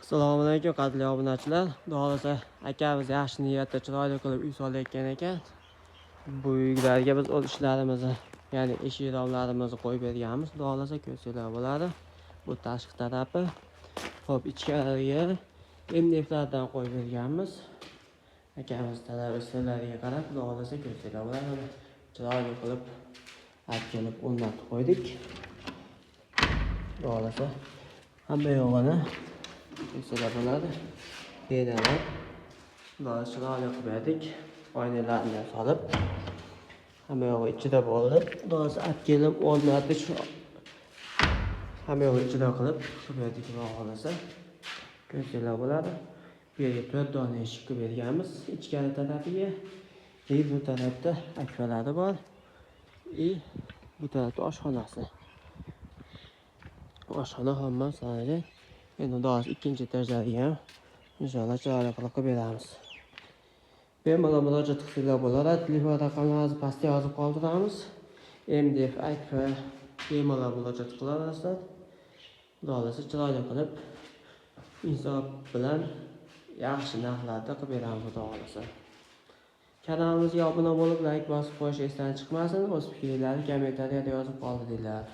Assalomu alaykum qadrli obunachilar. Xudo akamiz yaxshi niyatda chiroyli qilib uy solayotgan ekan. Bu uylarga biz o'z ishlarimizni, ya'ni eshik romlarimizni qo'yib berganmiz. Xudo ko'rsanglar bo'ladi. Bu tashqi tarafi. Xo'p, ichkariga MDFlardan qo'yib berganmiz. Akamiz talab istalariga qarab xudo ko'rsanglar bo'ladi. Chiroyli qilib kelib o'rnatib qo'ydik. Xudo hamma yo'g'ini ko'rsanglar bo'ladi. Keyin chiroyli qilib berdik. Oynalarni solib, hamma yo'g'i ichida bo'lib, olib kelib o'rnatish, hamma yo'g'i ichida qilib berdik. Ko'rsanglar bo'ladi. Bu yerga 4 dona eshik qilib berganmiz. Ichkari tarafiga, bu tarafda akvalari bor. Bu tarafda oshxonasi. Oshxona hammasi. Endi ikkinchi etajlarga ham inshaalloh chiroyli qilib beramiz. Bemalol murojaat qilsanglar bo'ladi. Telefon raqamlaringizni pastga yozib qoldiramiz. MDF akfa bemalol murojaat qilaverasizlar. Xudo chiroyli qilib insof bilan yaxshi narxlarda qilib beramiz. Xudo kanalimizga obuna bo'lib, like bosib qo'yish esdan chiqmasin. O'z fikrlaringizni kommentariyada yozib qoldiringlar.